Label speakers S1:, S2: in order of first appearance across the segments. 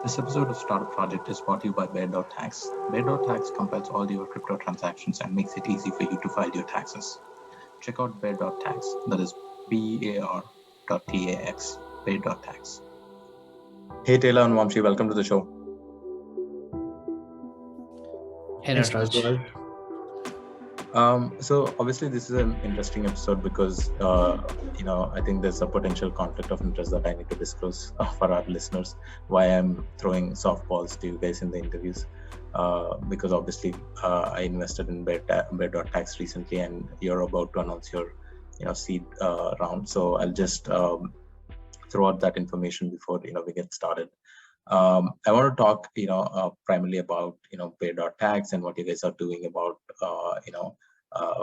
S1: This episode of Startup Project is brought to you by Bear.Tax. Bear.Tax compiles all your crypto transactions and makes it easy for you to file your taxes. Check out Bear.Tax, that is BEAR.TAX, Bear.Tax. Hey Taylor and Vamshi, welcome to the show.
S2: Hey Nataraj.
S1: So obviously this is an interesting episode because I think there's a potential conflict of interest that I need to disclose for our listeners. Why I'm throwing softballs to you guys in the interviews, because obviously I invested in Bear.Tax recently, and you're about to announce your seed round. So I'll just throw out that information before we get started. I want to talk primarily about Bear.Tax and what you guys are doing about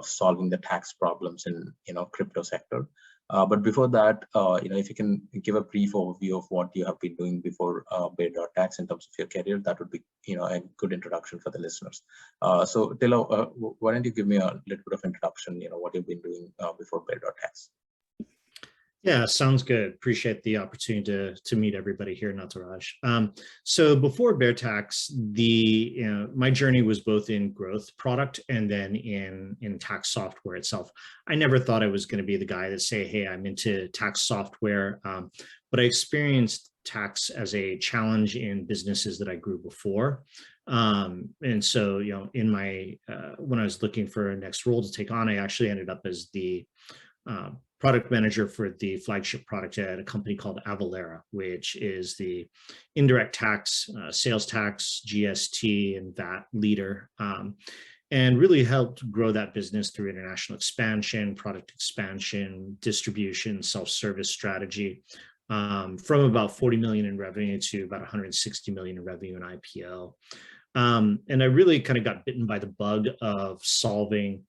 S1: solving the tax problems in crypto sector. But before that, if you can give a brief overview of what you have been doing before Bear.Tax in terms of your career, that would be a good introduction for the listeners. So Tilo, why don't you give me a little bit of introduction, what you've been doing before Bear.Tax?
S2: Yeah, sounds good. Appreciate the opportunity to meet everybody here, Nataraj. So before Bear.Tax, my journey was both in growth product and then in tax software itself. I never thought I was going to be the guy that say, hey, I'm into tax software, but I experienced tax as a challenge in businesses that I grew before. And so, in my when I was looking for a next role to take on, I actually ended up as the product manager for the flagship product at a company called Avalara, which is the indirect tax, sales tax, GST, and VAT leader, and really helped grow that business through international expansion, product expansion, distribution, self-service strategy, from about 40 million in revenue to about 160 million in revenue in IPO. And I really kind of got bitten by the bug of solving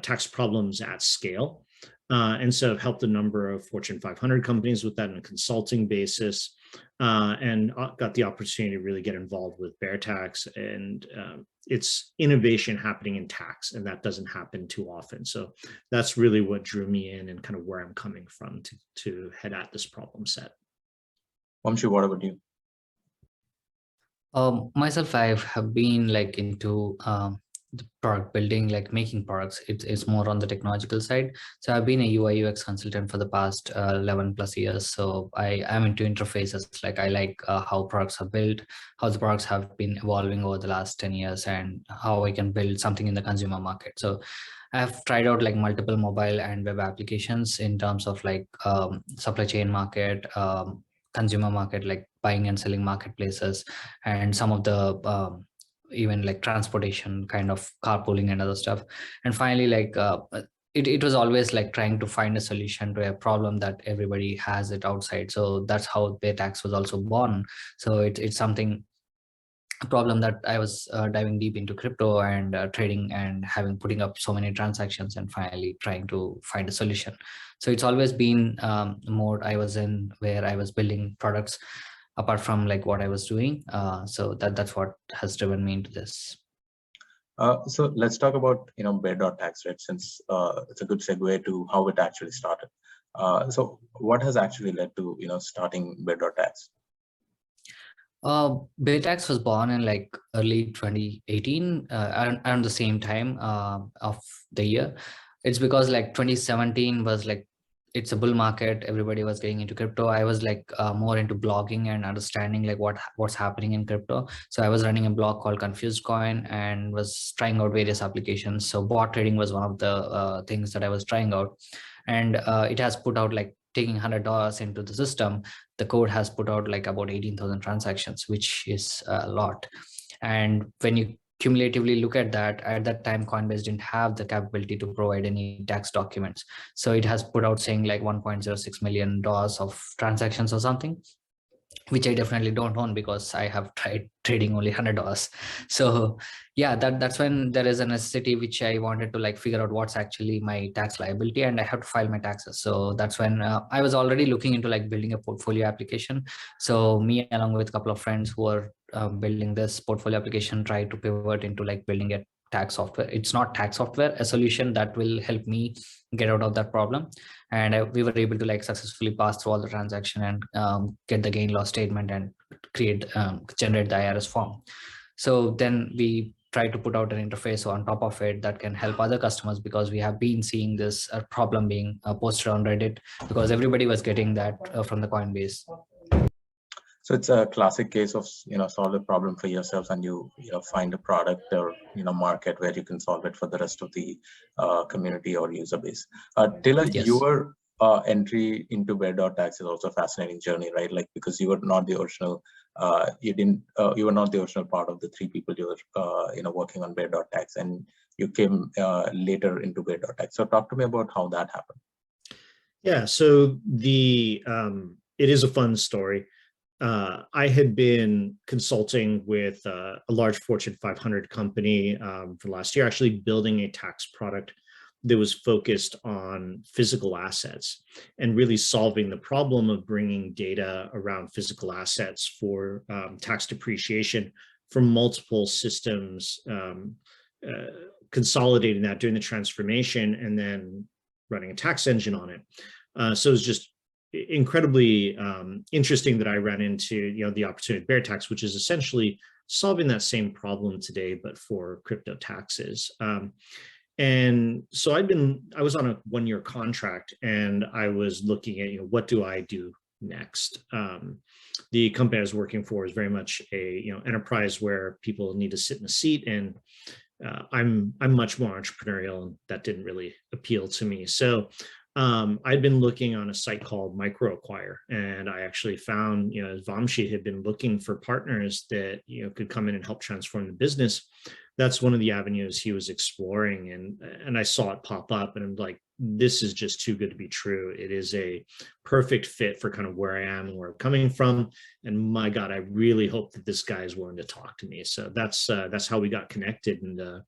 S2: tax problems at scale. And so I've helped a number of Fortune 500 companies with that on a consulting basis, and got the opportunity to really get involved with Bear.Tax, and it's innovation happening in tax, and that doesn't happen too often. So that's really what drew me in and kind of where I'm coming from to head at this problem set.
S1: Vamshi, what about you?
S3: Myself, I have been into the product building, making products. It's more on the technological side. So I've been a UI UX consultant for the past 11 plus years. So I am into interfaces. I like how products are built, how the products have been evolving over the last 10 years, and how I can build something in the consumer market. So I've tried out multiple mobile and web applications in terms of supply chain market, consumer market, buying and selling marketplaces, and some of the even transportation, kind of carpooling and other stuff. And finally, it was always trying to find a solution to a problem that everybody has it outside. So that's how Bear.Tax was also born. So it's something, a problem that I was diving deep into crypto and trading and putting up so many transactions and finally trying to find a solution. So it's always been mode I was in, where I was building products apart from what I was doing. So that's what has driven me into this.
S1: So let's talk about Bear.Tax, right? Since it's a good segue to how it actually started. So what has actually led to starting Bear.Tax?
S3: Bear.Tax was born in early 2018, around the same time of the year. It's because 2017 was it's a bull market. Everybody was getting into crypto. I was more into blogging and understanding what's happening in crypto. So I was running a blog called Confused Coin and was trying out various applications. So bot trading was one of the things that I was trying out, and it has put out taking $100 into the system. The code has put out about 18,000 transactions, which is a lot. And when you cumulatively look at that, at that time Coinbase didn't have the capability to provide any tax documents. So it has put out saying $1.06 million of transactions or something, which I definitely don't own because I have tried trading only $100. So yeah, that's when there is a necessity which I wanted to figure out what's actually my tax liability, and I have to file my taxes. So that's when I was already looking into building a portfolio application. So me along with a couple of friends who are building this portfolio application tried to pivot into building a tax software. It's not tax software, a solution that will help me get out of that problem. And we were able to successfully pass through all the transaction and get the gain loss statement and generate the IRS form. So then we try to put out an interface on top of it that can help other customers, because we have been seeing this problem being posted on Reddit, because everybody was getting that from the Coinbase.
S1: So it's a classic case of, solve a problem for yourself, and you find a product or market where you can solve it for the rest of the community or user base. Taylor,
S3: Yes.
S1: your entry into Bear.Tax is also a fascinating journey, right? Like, because you were not the original, you were not the original part of the 3 people you were working on Bear.Tax, and you came later into Bear.Tax. So talk to me about how that happened.
S2: Yeah, so it is a fun story. I had been consulting with a large Fortune 500 company for last year, actually building a tax product that was focused on physical assets and really solving the problem of bringing data around physical assets for tax depreciation from multiple systems, consolidating that, doing the transformation, and then running a tax engine on it. So it was just incredibly interesting that I ran into the opportunity of Bear.Tax, which is essentially solving that same problem today, but for crypto taxes. And so I was on a 1-year contract, and I was looking at what do I do next. The company I was working for is very much a enterprise where people need to sit in a seat, and I'm much more entrepreneurial, and that didn't really appeal to me. So I'd been looking on a site called MicroAcquire, and I actually found, Vamshi had been looking for partners that, could come in and help transform the business. That's one of the avenues he was exploring, and I saw it pop up, and I'm like, this is just too good to be true. It is a perfect fit for kind of where I am and where I'm coming from. And my God, I really hope that this guy is willing to talk to me. So that's how we got connected. And I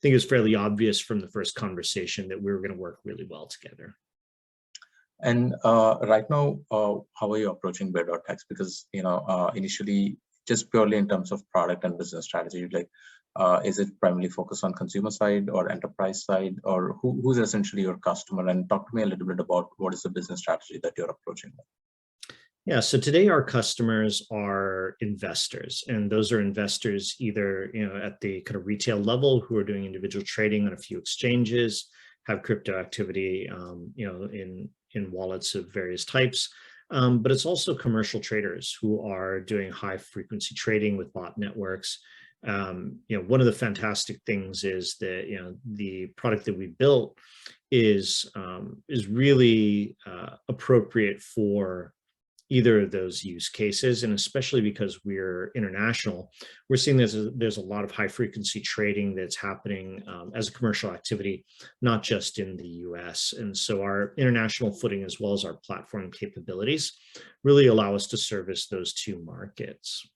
S2: think it was fairly obvious from the first conversation that we were going to work really well together.
S1: And right now, how are you approaching Bear.Tax? Because initially, just purely in terms of product and business strategy, like, is it primarily focused on consumer side or enterprise side, or who's essentially your customer? And talk to me a little bit about what is the business strategy that you're approaching.
S2: Yeah, so today our customers are investors, and those are investors either at the kind of retail level who are doing individual trading on a few exchanges, have crypto activity, in wallets of various types. But it's also commercial traders who are doing high frequency trading with bot networks. One of the fantastic things is that the product that we built is really appropriate for either of those use cases, and especially because we're international, we're seeing there's a lot of high frequency trading that's happening as a commercial activity, not just in the US. And so our international footing, as well as our platform capabilities, really allow us to service those 2 markets.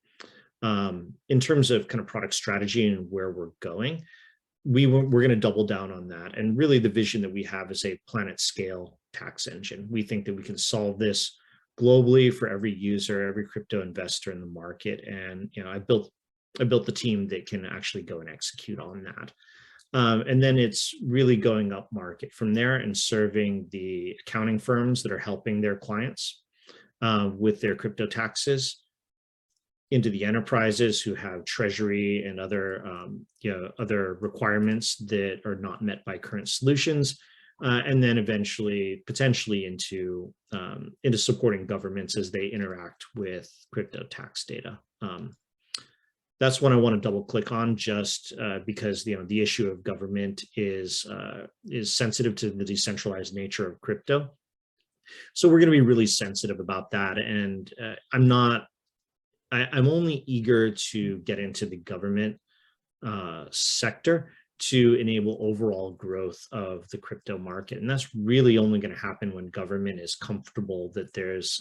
S2: In terms of kind of product strategy and where we're going, we're going to double down on that. And really the vision that we have is a planet scale tax engine. We think that we can solve this globally for every user, every crypto investor in the market. And I built the team that can actually go and execute on that. And then it's really going up market from there and serving the accounting firms that are helping their clients with their crypto taxes, into the enterprises who have treasury and other requirements that are not met by current solutions. And then eventually, potentially into supporting governments as they interact with crypto tax data. That's one I want to double click on, just because the issue of government is sensitive to the decentralized nature of crypto. So we're going to be really sensitive about that, and I'm only eager to get into the government sector to enable overall growth of the crypto market. And that's really only going to happen when government is comfortable that there's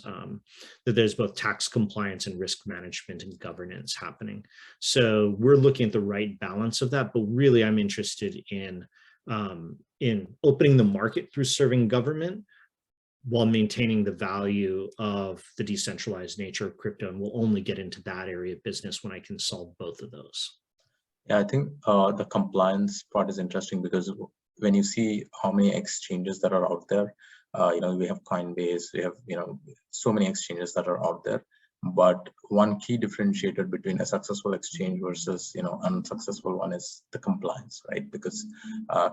S2: both tax compliance and risk management and governance happening. So we're looking at the right balance of that, but really I'm interested in opening the market through serving government while maintaining the value of the decentralized nature of crypto. And we'll only get into that area of business when I can solve both of those.
S1: Yeah, I think the compliance part is interesting, because when you see how many exchanges that are out there, we have Coinbase, we have so many exchanges that are out there, But one key differentiator between a successful exchange versus unsuccessful one is the compliance, right? Because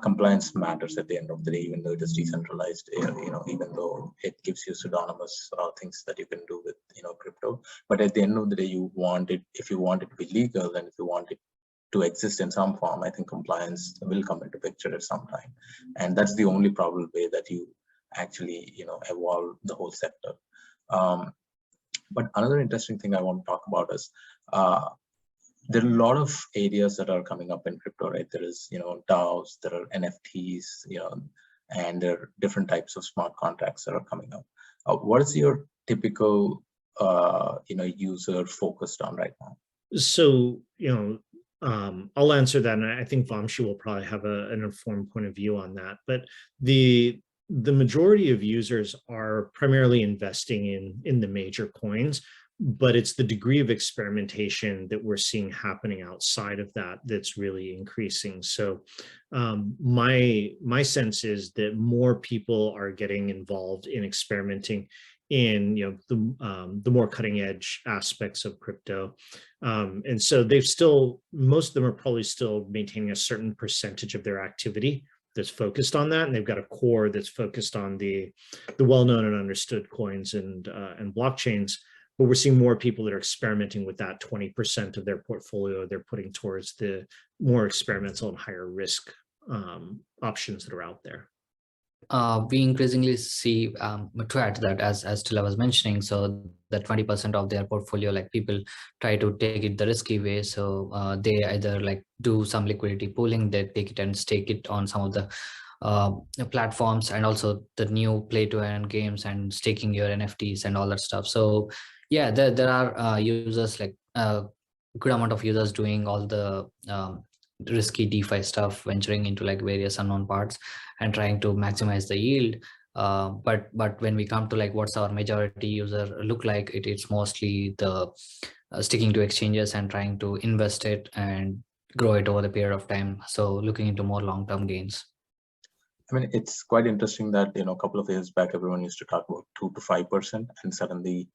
S1: compliance matters at the end of the day, even though it is decentralized. Even though it gives you pseudonymous things that you can do with crypto, but at the end of the day, you want it, if you want it to be legal and if you want it to exist in some form, I think compliance will come into picture at some time, and that's the only probable way that you actually evolve the whole sector. But another interesting thing I want to talk about is there are a lot of areas that are coming up in crypto, right? There is DAOs, there are NFTs, and there are different types of smart contracts that are coming up. What is your typical user focused on right now?
S2: So, I'll answer that, and I think Vamshi will probably have an informed point of view on that. But the majority of users are primarily investing in the major coins, but it's the degree of experimentation that we're seeing happening outside of that that's really increasing. So my sense is that more people are getting involved in experimenting in the more cutting edge aspects of crypto, and so most of them are probably still maintaining a certain percentage of their activity that's focused on that, and they've got a core that's focused on the well-known and understood coins and blockchains. But we're seeing more people that are experimenting with that 20% of their portfolio they're putting towards the more experimental and higher risk options that are out there.
S3: We increasingly see, to add to that, as Tila was mentioning, so that 20% of their portfolio, like people try to take it the risky way. So they either like do some liquidity pooling, they take it and stake it on some of the platforms, and also the new play to earn games and staking your NFTs and all that stuff. So yeah, there are users, like a good amount of users doing all the risky DeFi stuff, venturing into like various unknown parts and trying to maximize the yield. But when we come to like what's our majority user look like, it's mostly the sticking to exchanges and trying to invest it and grow it over the period of time. So looking into more long-term gains.
S1: I mean, it's quite interesting that a couple of years back, everyone used to talk about 2 to 5%, and suddenly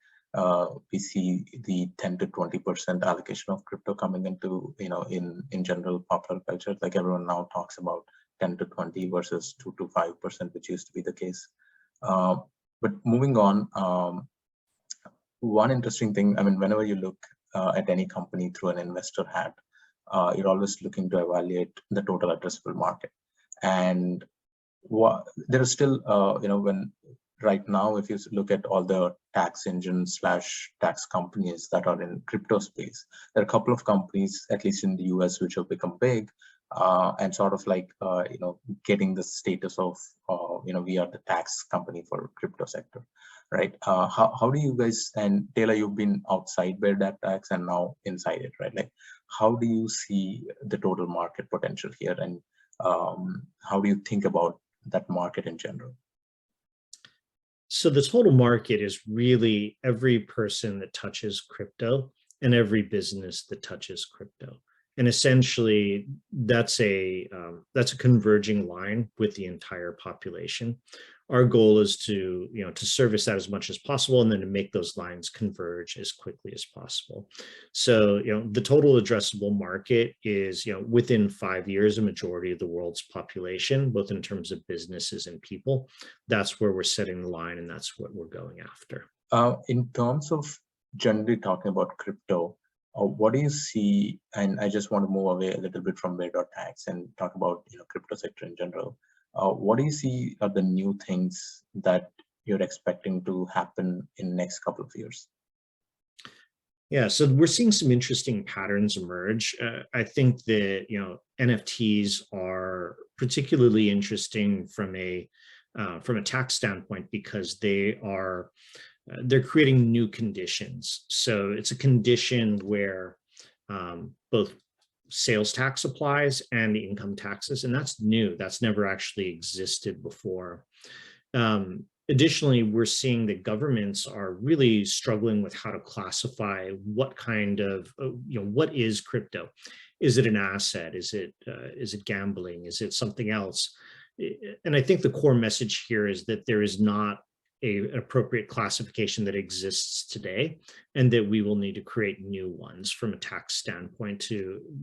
S1: we see the 10 to 20% allocation of crypto coming into in general popular culture. Like everyone now talks about 10 to 20 versus 2 to 5%, which used to be the case. But moving on, one interesting thing, I mean, whenever you look at any company through an investor hat, you're always looking to evaluate the total addressable market. And there is still, when right now, if you look at all the tax engines / tax companies that are in crypto space, there are a couple of companies, at least in the US, which have become big and sort of like, getting the status of, we are the tax company for crypto sector, right? How do you guys, and Taylor, you've been outside Bear.Tax and now inside it, right? Like, how do you see the total market potential here, and how do you think about that market in general?
S2: So the total market is really every person that touches crypto and every business that touches crypto. And essentially, that's a converging line with the entire population. Our goal is to service that as much as possible, and then to make those lines converge as quickly as possible. So the total addressable market is within 5 years a majority of the world's population, both in terms of businesses and people. That's where we're setting the line, and that's what we're going after.
S1: In terms of generally talking about crypto, what do you see? And I just want to move away a little bit from Bear.Tax and talk about crypto sector in general. What do you see are the new things that you're expecting to happen in the next couple of years?
S2: Yeah, so we're seeing some interesting patterns emerge. I think that NFTs are particularly interesting from a tax standpoint because they're creating new conditions. So it's a condition where both sales tax applies and the income taxes, and that's new. That's never actually existed before. Additionally, we're seeing that governments are really struggling with how to classify what kind of, what is crypto? Is it an asset? Is it gambling? Is it something else? And I think the core message here is that there is not an appropriate classification that exists today, and that we will need to create new ones from a tax standpoint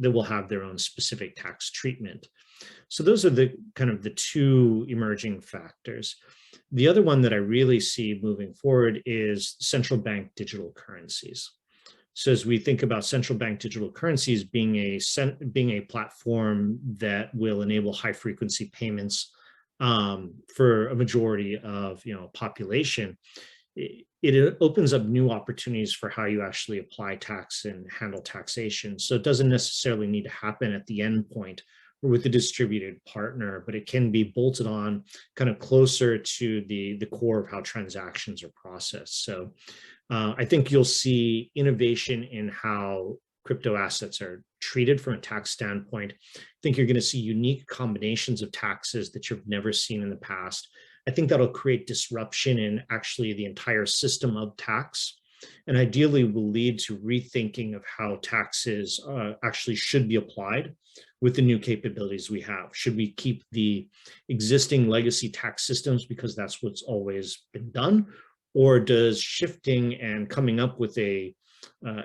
S2: that will have their own specific tax treatment. So those are the kind of the two emerging factors. The other one that I really see moving forward is central bank digital currencies. So as we think about central bank digital currencies being a platform that will enable high frequency payments for a majority of population, it opens up new opportunities for how you actually apply tax and handle taxation. So it doesn't necessarily need to happen at the end point or with a distributed partner, but it can be bolted on kind of closer to the core of how transactions are processed. So I think you'll see innovation in how crypto assets are treated from a tax standpoint. I think you're going to see unique combinations of taxes that you've never seen in the past. I think that'll create disruption in actually the entire system of tax, and ideally will lead to rethinking of how taxes actually should be applied with the new capabilities we have. Should we keep the existing legacy tax systems because that's what's always been done? Or does shifting and coming up with a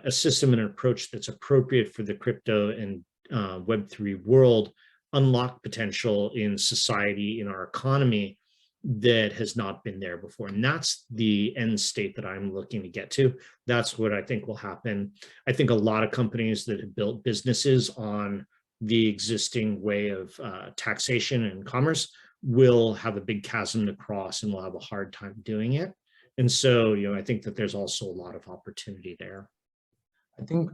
S2: system and an approach that's appropriate for the crypto and Web3 world unlock potential in society, in our economy, that has not been there before? And that's the end state that I'm looking to get to. That's what I think will happen. I think a lot of companies that have built businesses on the existing way of taxation and commerce will have a big chasm to cross and will have a hard time doing it. And so, I think that there's also a lot of opportunity there.
S1: I think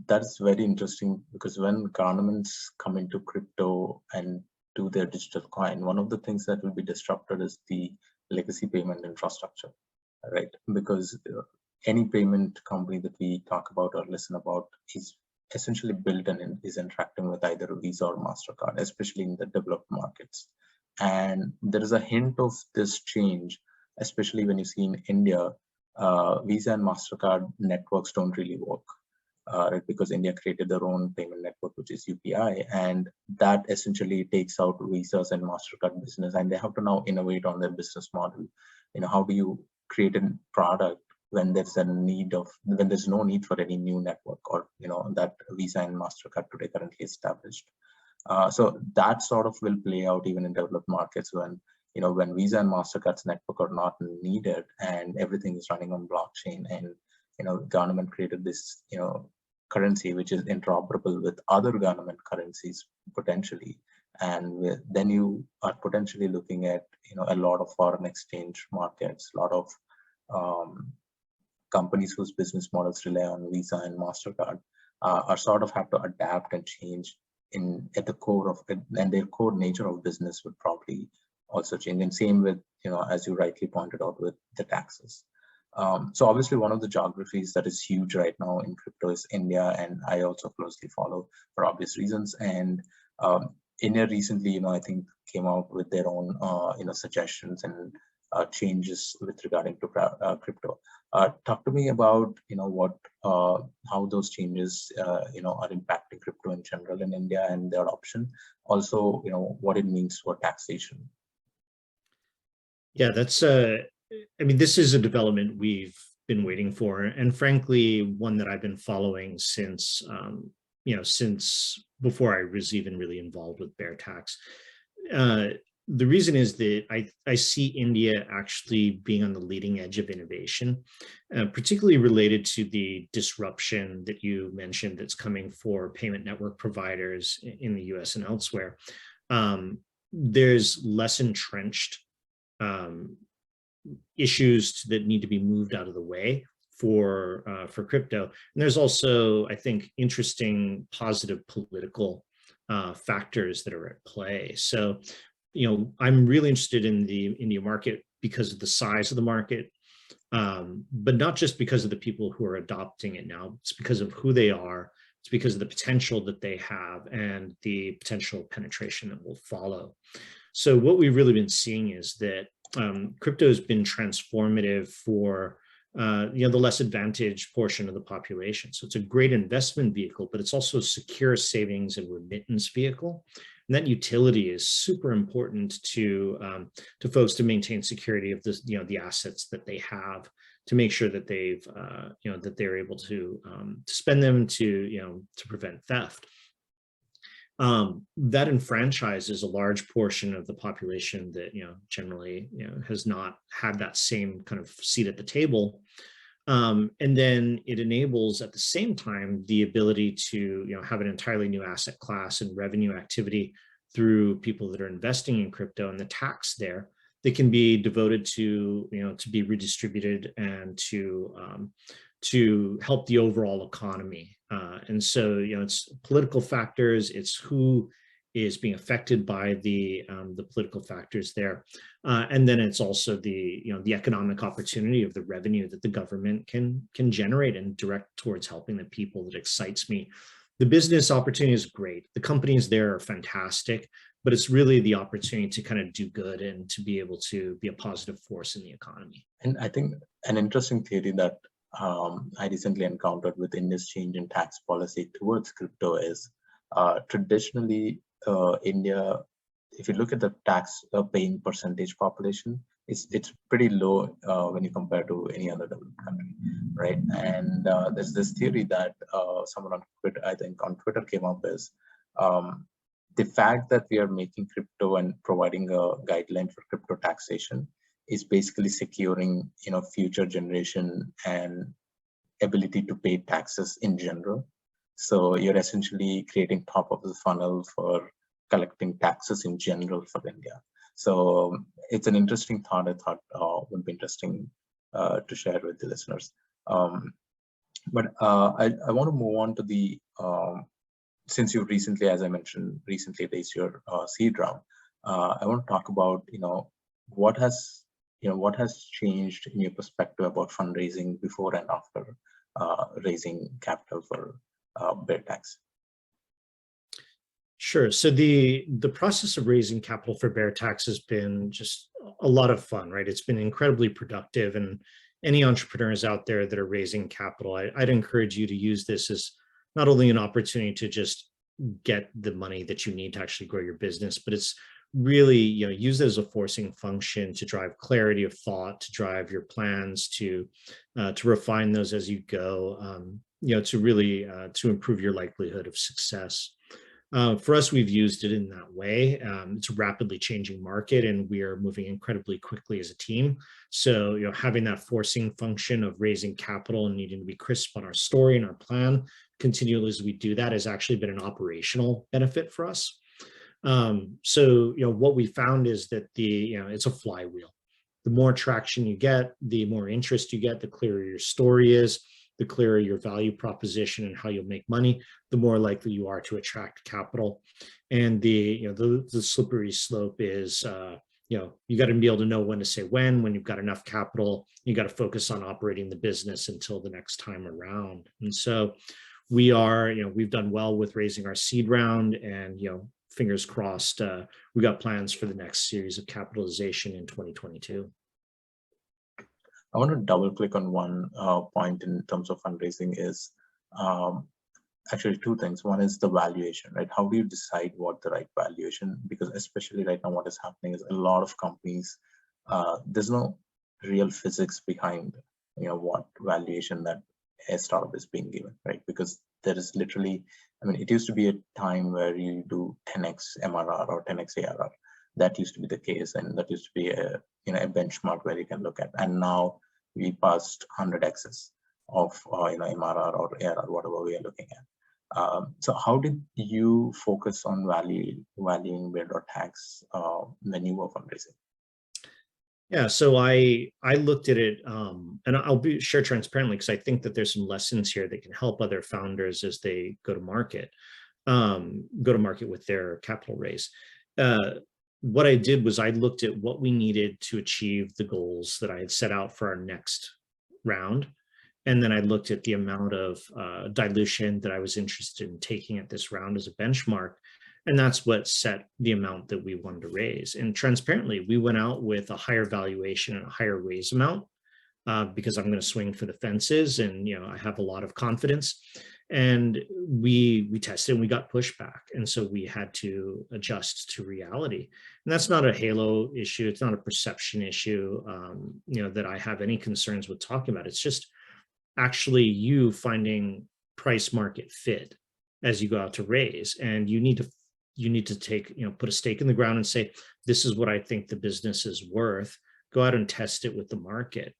S1: that's very interesting, because when governments come into crypto and do their digital coin, one of the things that will be disrupted is the legacy payment infrastructure, right? Because any payment company that we talk about or listen about is essentially built and is interacting with either Visa or MasterCard, especially in the developed markets. And there is a hint of this change, especially when you see in India, Visa and MasterCard networks don't really work, right? Because India created their own payment network, which is UPI, and that essentially takes out Visa's and MasterCard business, and they have to now innovate on their business model. How do you create a product when there's no need for any new network, or that Visa and MasterCard today currently established? So that sort of will play out even in developed markets when Visa and MasterCard's network are not needed and everything is running on blockchain, and government created this currency which is interoperable with other government currencies potentially, and then you are potentially looking at a lot of foreign exchange markets, a lot of companies whose business models rely on Visa and MasterCard are sort of have to adapt and change at the core of it, and their core nature of business would probably also change. And same with, as you rightly pointed out, with the taxes. So obviously one of the geographies that is huge right now in crypto is India, and I also closely follow for obvious reasons. And India recently, I think came out with their own, suggestions and changes with regarding to crypto. Talk to me about, how those changes, are impacting crypto in general in India and their adoption. Also, what it means for taxation.
S2: Yeah, this is a development we've been waiting for, and frankly, one that I've been following since, since before I was even really involved with Bear.Tax. The reason is that I see India actually being on the leading edge of innovation, particularly related to the disruption that you mentioned that's coming for payment network providers in the US and elsewhere. There's less entrenched issues that need to be moved out of the way for crypto. And there's also, I think, interesting positive political factors that are at play. So, I'm really interested in the India market because of the size of the market, but not just because of the people who are adopting it now. It's because of who they are. It's because of the potential that they have and the potential penetration that will follow. So what we've really been seeing is that crypto has been transformative for the less advantaged portion of the population. So it's a great investment vehicle, but it's also a secure savings and remittance vehicle. And that utility is super important to folks to maintain security of this, the assets that they have, to make sure that they've, that they're able to spend them to prevent theft. That enfranchises a large portion of the population that generally has not had that same kind of seat at the table. And then it enables at the same time the ability to have an entirely new asset class and revenue activity through people that are investing in crypto, and the tax there that can be devoted to to be redistributed and to help the overall economy. And so it's political factors, it's who is being affected by the political factors there, and then it's also the the economic opportunity of the revenue that the government can generate and direct towards helping the people that excites me. The business opportunity is great. The companies there are fantastic, but it's really the opportunity to kind of do good and to be able to be a positive force in the economy.
S1: And I think an interesting theory that I recently encountered with India's change in tax policy towards crypto is traditionally India, if you look at the tax paying percentage population, it's pretty low when you compare to any other developed country, right? And there's this theory that someone on Twitter, I think on Twitter, came up as the fact that we are making crypto and providing a guideline for crypto taxation is basically securing future generation and ability to pay taxes in general. So you're essentially creating top of the funnel for collecting taxes in general for India. So it's an interesting thought. I thought would be interesting to share with the listeners. But I want to move on to the since you recently, as I mentioned, recently raised your seed round. I want to talk about what has changed in your perspective about fundraising before and after raising capital for Bear.Tax.
S2: Sure. So the process of raising capital for Bear.Tax has been just a lot of fun, right? It's been incredibly productive, and any entrepreneurs out there that are raising capital, I'd encourage you to use this as not only an opportunity to just get the money that you need to actually grow your business, but it's really use it as a forcing function to drive clarity of thought, to drive your plans, to refine those as you go, to really to improve your likelihood of success. For us, we've used it in that way. It's a rapidly changing market, and we are moving incredibly quickly as a team. So, having that forcing function of raising capital and needing to be crisp on our story and our plan continually as we do that has actually been an operational benefit for us. So, what we found is that it's a flywheel. The more traction you get, the more interest you get, the clearer your story is, the clearer your value proposition and how you'll make money, the more likely you are to attract capital. And the slippery slope is, you got to be able to know when to say when you've got enough capital, you got to focus on operating the business until the next time around. And so we've done well with raising our seed round, and, fingers crossed, we got plans for the next series of capitalization in 2022.
S1: I want to double click on one point in terms of fundraising is actually two things. One is the valuation, right? How do you decide what the right valuation? Because especially right now, what is happening is a lot of companies, there's no real physics behind, what valuation that a startup is being given, right? Because there is literally, it used to be a time where you do 10x MRR or 10x ARR. That used to be the case, and that used to be a benchmark where you can look at. And now we passed 100x's of MRR or ARR, whatever we are looking at. So how did you focus on valuing Bear.Tax when you were fundraising?
S2: Yeah, so I looked at it, and I'll share transparently because I think that there's some lessons here that can help other founders as they go to market with their capital raise. What I did was I looked at what we needed to achieve the goals that I had set out for our next round. And then I looked at the amount of dilution that I was interested in taking at this round as a benchmark. And that's what set the amount that we wanted to raise. And transparently, we went out with a higher valuation and a higher raise amount because I'm going to swing for the fences, and I have a lot of confidence. And we tested and we got pushback. And so we had to adjust to reality. And that's not a halo issue. It's not a perception issue, that I have any concerns with talking about. It's just actually you finding price market fit as you go out to raise. And you need to take, put a stake in the ground and say, this is what I think the business is worth. Go out and test it with the market.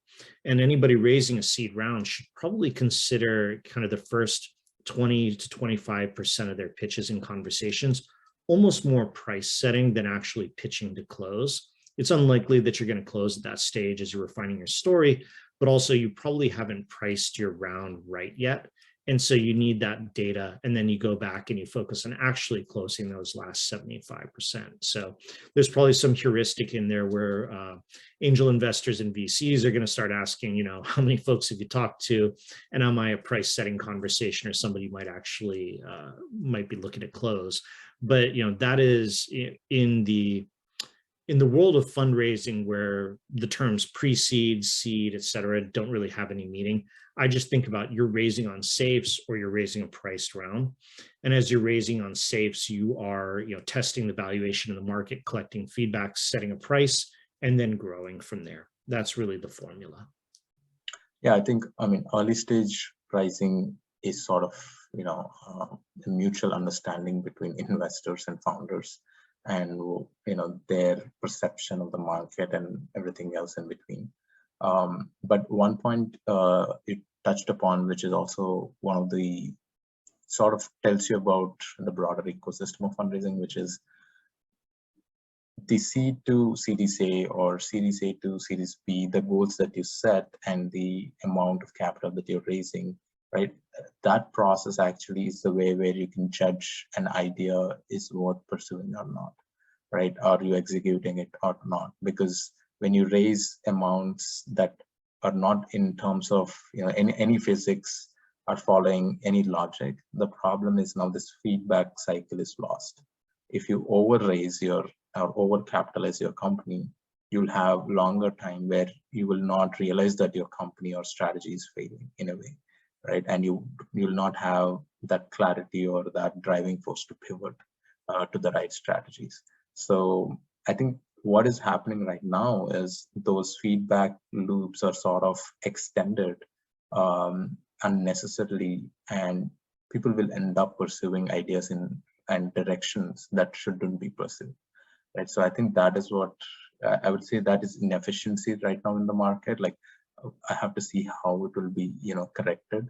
S2: And anybody raising a seed round should probably consider kind of the first 20 to 25% of their pitches and conversations almost more price setting than actually pitching to close. It's unlikely that you're going to close at that stage as you're refining your story, but also you probably haven't priced your round right yet. And so you need that data, and then you go back and you focus on actually closing those last 75%. So there's probably some heuristic in there where angel investors and VCs are going to start asking, how many folks have you talked to, and am I a price setting conversation or somebody might actually might be looking to close. But that is in the world of fundraising where the terms pre-seed, seed, et cetera, don't really have any meaning. I just think about you're raising on safes or you're raising a priced round. And as you're raising on safes, you are testing the valuation in the market, collecting feedback, setting a price, and then growing from there. That's really the formula.
S1: Yeah, early stage pricing is sort of, a mutual understanding between investors and founders, and their perception of the market and everything else in between. But one point it touched upon, which is also one of the sort of tells you about the broader ecosystem of fundraising, which is the seed to Series A or Series A to Series B, the goals that you set and the amount of capital that you're raising, right? That process actually is the way where you can judge an idea is worth pursuing or not, right? Are you executing it or not? Because when you raise amounts that are not in terms of any physics are following any logic, the problem is now this feedback cycle is lost. If you overraise or overcapitalize your company, you'll have longer time where you will not realize that your company or strategy is failing in a way, right? And you'll not have that clarity or that driving force to pivot to the right strategies. So I think what is happening right now is those feedback loops are sort of extended unnecessarily, and people will end up pursuing ideas and directions that shouldn't be pursued, right? So I think that is what I would say, that is inefficiency right now in the market. Like, I have to see how it will be corrected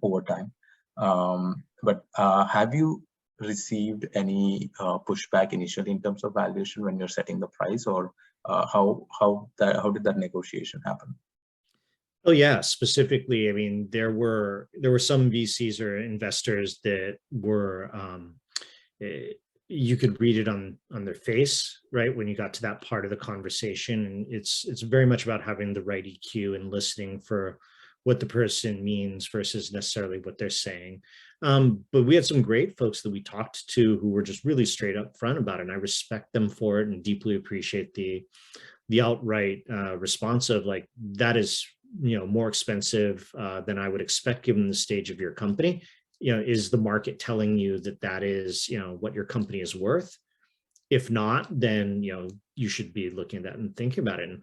S1: over time. But have you received any pushback initially in terms of valuation when you're setting the price, or how did that negotiation happen?
S2: Oh yeah, specifically, there were some VCs or investors that were you could read it on their face, right, when you got to that part of the conversation. And it's very much about having the right EQ and listening for what the person means versus necessarily what they're saying. But we had some great folks that we talked to who were just really straight up front about it, and I respect them for it and deeply appreciate the outright response of like, that is more expensive than I would expect given the stage of your company. Is the market telling you that is what your company is worth? If not, then you should be looking at that and thinking about it. And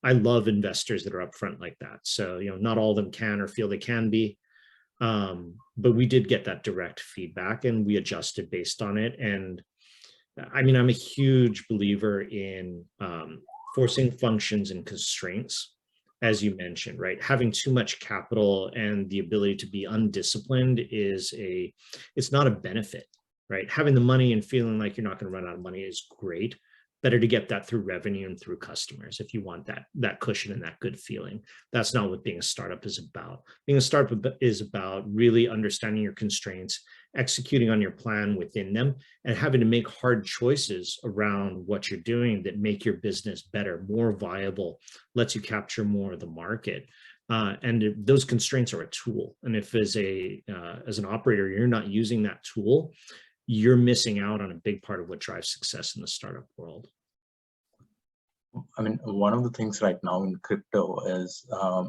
S2: I love investors that are upfront like that. So not all of them can or feel they can be, but we did get that direct feedback and we adjusted based on it. And I'm a huge believer in forcing functions and constraints, as you mentioned, right? Having too much capital and the ability to be undisciplined it's not a benefit, right? Having the money and feeling like you're not going to run out of money is great. Better to get that through revenue and through customers if you want that cushion and that good feeling. That's not what being a startup is about. Being a startup is about really understanding your constraints, executing on your plan within them, and having to make hard choices around what you're doing that make your business better, more viable, lets you capture more of the market. And those constraints are a tool. And if as an operator, you're not using that tool, you're missing out on a big part of what drives success in the startup world.
S1: One of the things right now in crypto is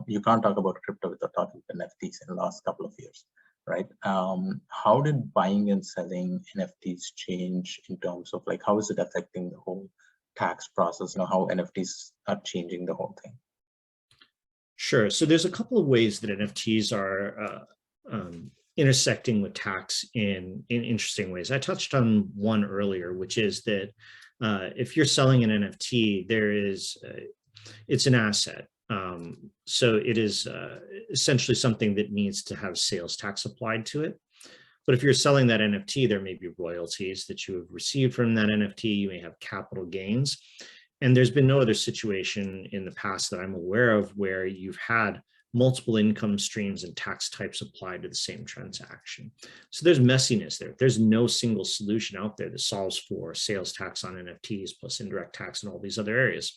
S1: you can't talk about crypto without talking about NFTs in the last couple of years, right? How did buying and selling NFTs change in terms of like, how is it affecting the whole tax process? How NFTs are changing the whole thing?
S2: Sure. So there's a couple of ways that NFTs are intersecting with tax in interesting ways. I touched on one earlier, which is that if you're selling an NFT, it's an asset. So it is essentially something that needs to have sales tax applied to it. But if you're selling that NFT, there may be royalties that you have received from that NFT. You may have capital gains. And there's been no other situation in the past that I'm aware of where you've had multiple income streams and tax types applied to the same transaction. So there's messiness there. There's no single solution out there that solves for sales tax on NFTs plus indirect tax and all these other areas.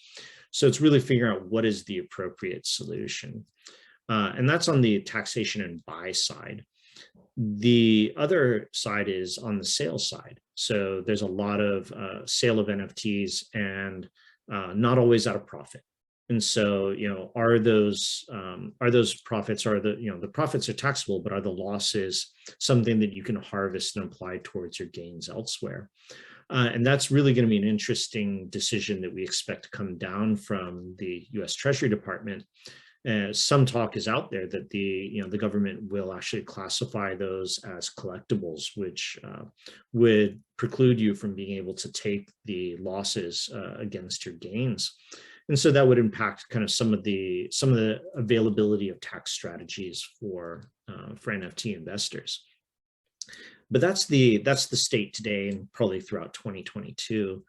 S2: So it's really figuring out what is the appropriate solution. And that's on the taxation and buy side. The other side is on the sales side. So there's a lot of sale of NFTs and not always at a profit. And so, are those profits, the profits are taxable, but are the losses something that you can harvest and apply towards your gains elsewhere? And that's really going to be an interesting decision that we expect to come down from the U.S. Treasury Department. Some talk is out there that the government will actually classify those as collectibles, which would preclude you from being able to take the losses against your gains. And so that would impact kind of some of the availability of tax strategies for NFT investors. But that's the state today and probably throughout 2022.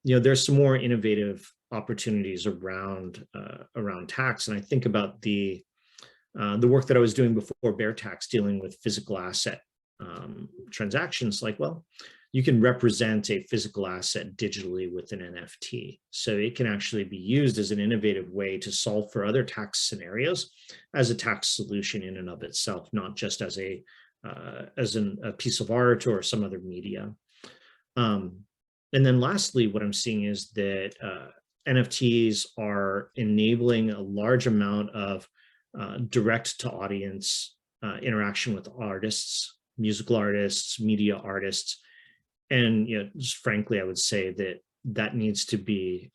S2: There's some more innovative opportunities around tax, and I think about the work that I was doing before Bear.Tax, dealing with physical asset transactions. Like, well, you can represent a physical asset digitally with an NFT, so it can actually be used as an innovative way to solve for other tax scenarios as a tax solution in and of itself, not just as a piece of art or some other media. And then lastly, what I'm seeing is that NFTs are enabling a large amount of direct to audience interaction with artists, musical artists, media artists. And just frankly, I would say that needs to be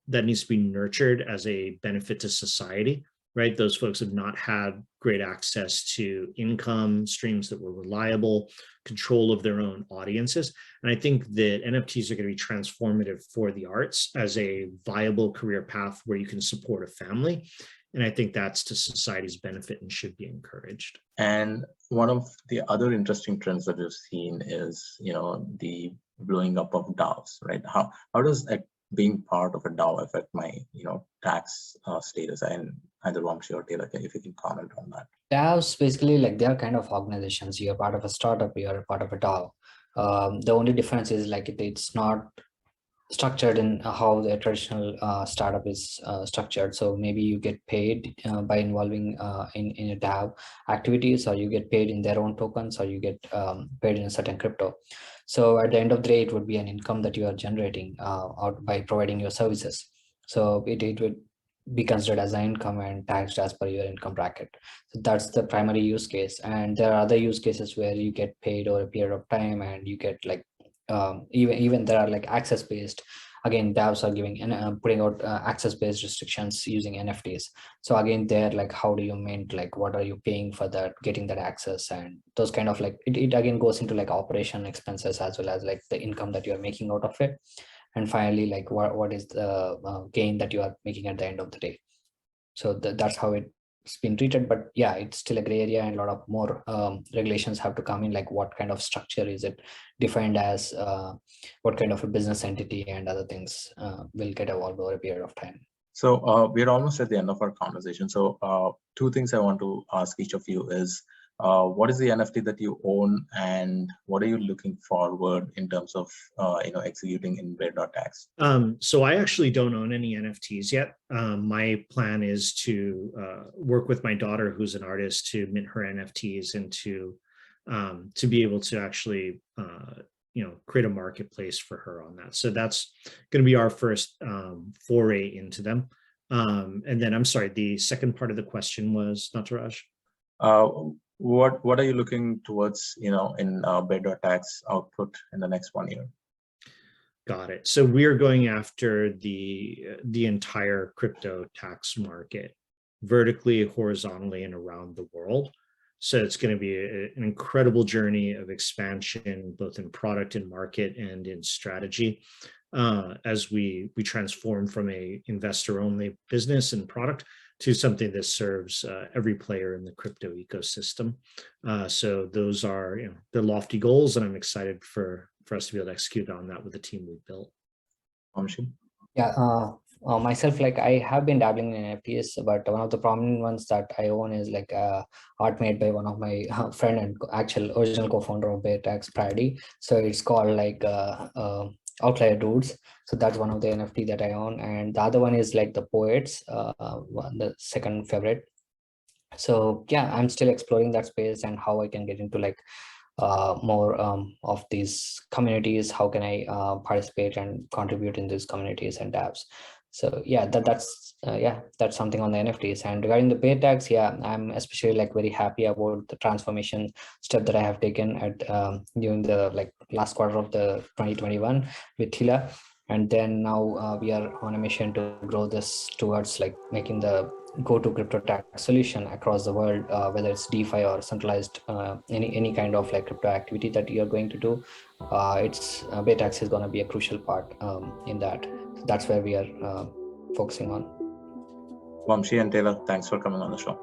S2: nurtured as a benefit to society, right? Those folks have not had great access to income streams that were reliable, control of their own audiences. And I think that NFTs are going to be transformative for the arts as a viable career path where you can support a family. And I think that's to society's benefit and should be encouraged.
S1: And one of the other interesting trends that we've seen is, the blowing up of DAOs, right? How does being part of a DAO affect my, tax status? And either Vamshi or Taylor, if you can comment on that.
S3: DAOs basically, like, they are kind of organizations. You're part of a startup, you're a part of a DAO. The only difference is like it's not structured in how the traditional startup is structured. So maybe you get paid by involving in a DAO activities, or you get paid in their own tokens, or you get paid in a certain crypto. So at the end of the day, it would be an income that you are generating out by providing your services. So it would be considered as an income and taxed as per your income bracket. So that's the primary use case. And there are other use cases where you get paid over a period of time, and you get like even there are like access based. Again, DAOs are giving and putting out access based restrictions using NFTs. So again, they're like, how do you mint, like what are you paying for that, getting that access, and those kind of like it again goes into like operation expenses as well as like the income that you're making out of it. And finally, like what is the gain that you are making at the end of the day. So that's how it's been treated. But yeah, it's still a gray area, and a lot of more regulations have to come in, like what kind of structure is it defined as, what kind of a business entity, and other things will get evolved over a period of time.
S1: So we're almost at the end of our conversation. So two things I want to ask each of you is, what is the NFT that you own, and what are you looking forward in terms of executing in Bear.Tax?
S2: So I actually don't own any NFTs yet. My plan is to work with my daughter, who's an artist, to mint her NFTs and to be able to actually create a marketplace for her on that. So that's going to be our first foray into them. And then I'm sorry, the second part of the question was, Nataraj?
S1: What are you looking towards, in Bear.Tax output in the next 1 year?
S2: Got it. So we're going after the entire crypto tax market, vertically, horizontally, and around the world. So it's going to be an incredible journey of expansion, both in product and market and in strategy, as we transform from a investor-only business and product to something that serves every player in the crypto ecosystem. So those are, the lofty goals, and I'm excited for us to be able to execute on that with the team we've built.
S3: Yeah, myself, like I have been dabbling in NFTs, but one of the prominent ones that I own is like art made by one of my friend and actual original co-founder of Bear.Tax, Prady. So it's called like Outlier Dudes. So that's one of the NFT that I own, and the other one is like the Poets, the second favorite. So yeah, I'm still exploring that space and how I can get into like more of these communities. How can I participate and contribute in these communities and apps? So yeah, that's something on the NFTs. And regarding the Bear.Tax, yeah, I'm especially like very happy about the transformation step that I have taken at during the like last quarter of the 2021 with Hila. And then now we are on a mission to grow this towards like making the go-to crypto tax solution across the world, whether it's DeFi or centralized any kind of like crypto activity that you're going to do. It's Bear.Tax is going to be a crucial part in that. So that's where we are focusing on.
S1: Vamshi and Taylor, thanks for coming on the show.